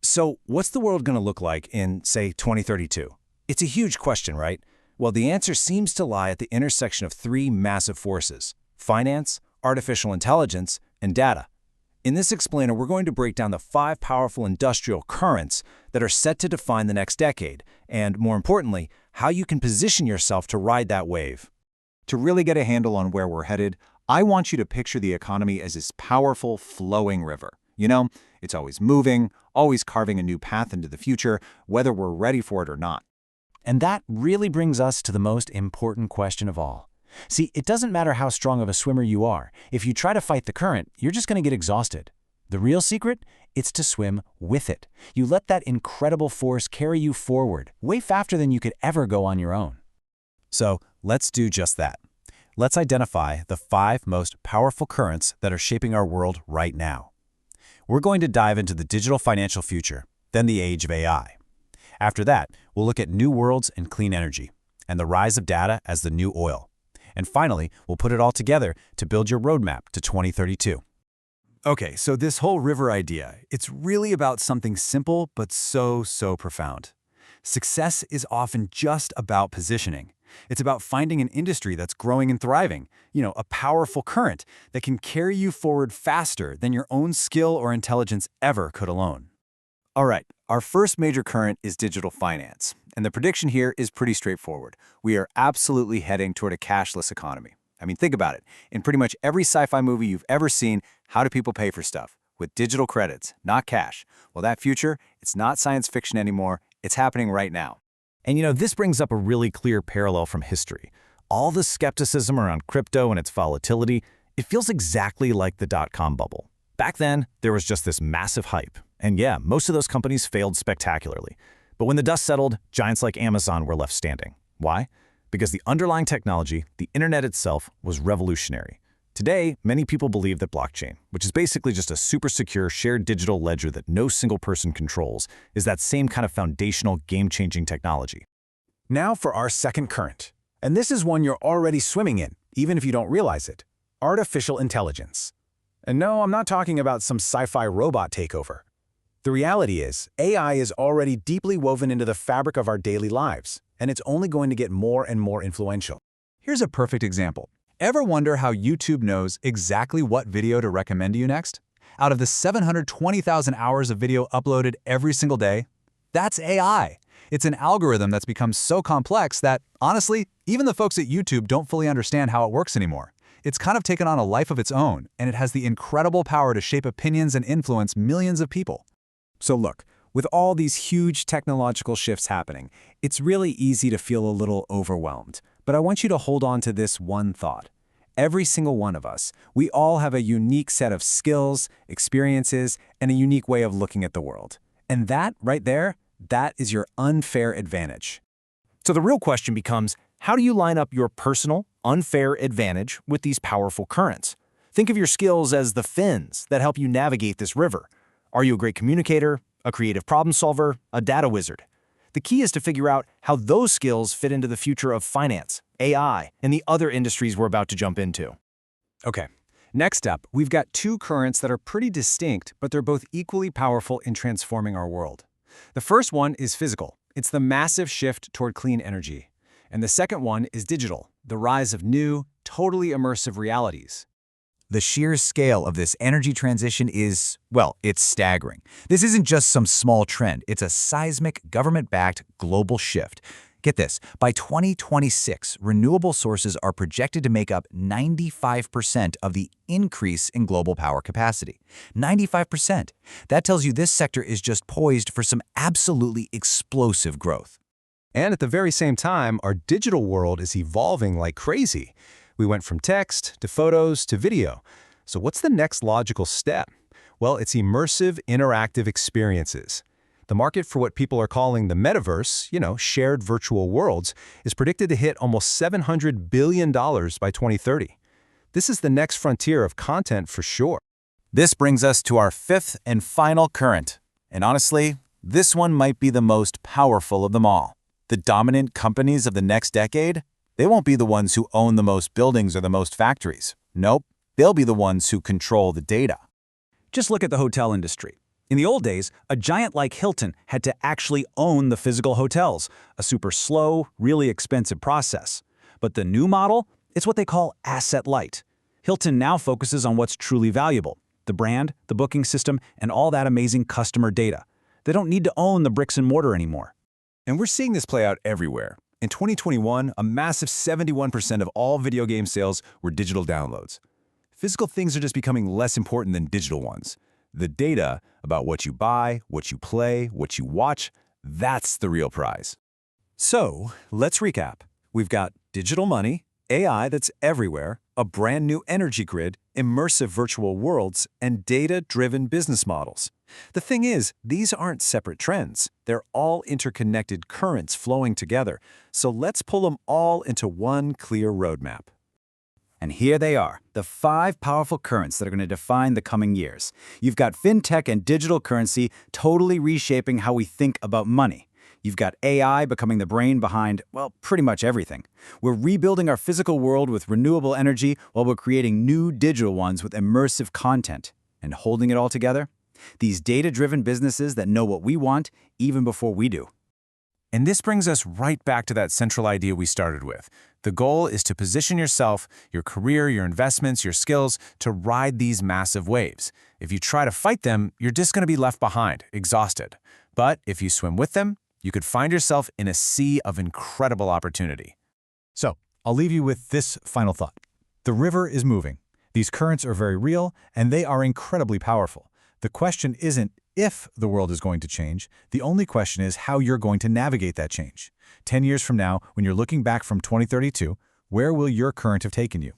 So what's the world going to look like in, say, 2032? It's a huge question, right? Well, the answer seems to lie at the intersection of three massive forces: finance, artificial intelligence, and data. In this explainer, we're going to break down the five powerful industrial currents that are set to define the next decade, and more importantly, how you can position yourself to ride that wave. To really get a handle on where we're headed, I want you to picture the economy as this powerful, flowing river. You know, it's always moving, always carving a new path into the future, whether we're ready for it or not. And that really brings us to the most important question of all. See, it doesn't matter how strong of a swimmer you are. If you try to fight the current, you're just going to get exhausted. The real secret? It's to swim with it. You let that incredible force carry you forward, way faster than you could ever go on your own. So let's do just that. Let's identify the five most powerful currents that are shaping our world right now. We're going to dive into the digital financial future, then the age of AI. After that, we'll look at new worlds and clean energy, and the rise of data as the new oil. And finally, we'll put it all together to build your roadmap to 2032. Okay, so this whole river idea, it's really about something simple but so profound. Success is often just about positioning. It's about finding an industry that's growing and thriving, a powerful current that can carry you forward faster than your own skill or intelligence ever could alone. All right, our first major current is digital finance, and the prediction here is pretty straightforward. We are absolutely heading toward a cashless economy. I mean, think about it. In pretty much every sci-fi movie you've ever seen, how do people pay for stuff? With digital credits, not cash. Well, that future, it's not science fiction anymore. It's happening right now. And this brings up a really clear parallel from history. All the skepticism around crypto and its volatility, it feels exactly like the dot-com bubble. Back then, there was just this massive hype. And yeah, most of those companies failed spectacularly. But when the dust settled, giants like Amazon were left standing. Why? Because the underlying technology, the internet itself, was revolutionary. Today, many people believe that blockchain, which is basically just a super secure shared digital ledger that no single person controls, is that same kind of foundational game-changing technology. Now for our second current. And this is one you're already swimming in, even if you don't realize it: artificial intelligence. And no, I'm not talking about some sci-fi robot takeover. The reality is, AI is already deeply woven into the fabric of our daily lives, and it's only going to get more and more influential. Here's a perfect example. Ever wonder how YouTube knows exactly what video to recommend to you next? Out of the 720,000 hours of video uploaded every single day, that's AI. It's an algorithm that's become so complex that, honestly, even the folks at YouTube don't fully understand how it works anymore. It's kind of taken on a life of its own, and it has the incredible power to shape opinions and influence millions of people. So look, with all these huge technological shifts happening, it's really easy to feel a little overwhelmed. But I want you to hold on to this one thought. Every single one of us, we all have a unique set of skills, experiences, and a unique way of looking at the world. And that, right there, that is your unfair advantage. So the real question becomes, how do you line up your personal, unfair advantage with these powerful currents? Think of your skills as the fins that help you navigate this river. Are you a great communicator, a creative problem solver, a data wizard? The key is to figure out how those skills fit into the future of finance, AI, and the other industries we're about to jump into. Okay, next up, we've got two currents that are pretty distinct, but they're both equally powerful in transforming our world. The first one is physical. It's the massive shift toward clean energy. And the second one is digital, the rise of new, totally immersive realities. The sheer scale of this energy transition is, well, it's staggering. This isn't just some small trend. It's a seismic, government-backed global shift. Get this, by 2026, renewable sources are projected to make up 95% of the increase in global power capacity. 95%. That tells you this sector is just poised for some absolutely explosive growth. And at the very same time, our digital world is evolving like crazy. We went from text to photos to video. So what's the next logical step? Well, it's immersive, interactive experiences. The market for what people are calling the metaverse, shared virtual worlds, is predicted to hit almost $700 billion by 2030. This is the next frontier of content for sure. This brings us to our fifth and final current. And honestly, this one might be the most powerful of them all. The dominant companies of the next decade? They won't be the ones who own the most buildings or the most factories. Nope, they'll be the ones who control the data. Just look at the hotel industry. In the old days, a giant like Hilton had to actually own the physical hotels, a super slow, really expensive process. But the new model, it's what they call asset light. Hilton now focuses on what's truly valuable: the brand, the booking system, and all that amazing customer data. They don't need to own the bricks and mortar anymore. And we're seeing this play out everywhere. In 2021, a massive 71% of all video game sales were digital downloads. Physical things are just becoming less important than digital ones. The data about what you buy, what you play, what you watch, that's the real prize. So, let's recap. We've got digital money, AI that's everywhere, a brand new energy grid, immersive virtual worlds, and data-driven business models. The thing is, these aren't separate trends. They're all interconnected currents flowing together. So let's pull them all into one clear roadmap. And here they are, the 5 powerful currents that are going to define the coming years. You've got fintech and digital currency totally reshaping how we think about money. You've got AI becoming the brain behind, well, pretty much everything. We're rebuilding our physical world with renewable energy while we're creating new digital ones with immersive content. And holding it all together? These data-driven businesses that know what we want even before we do. And this brings us right back to that central idea we started with. The goal is to position yourself, your career, your investments, your skills to ride these massive waves. If you try to fight them, you're just going to be left behind, exhausted. But if you swim with them, you could find yourself in a sea of incredible opportunity. So, I'll leave you with this final thought. The river is moving. These currents are very real, and they are incredibly powerful. The question isn't if the world is going to change. The only question is how you're going to navigate that change. 10 years from now, when you're looking back from 2032, where will your current have taken you?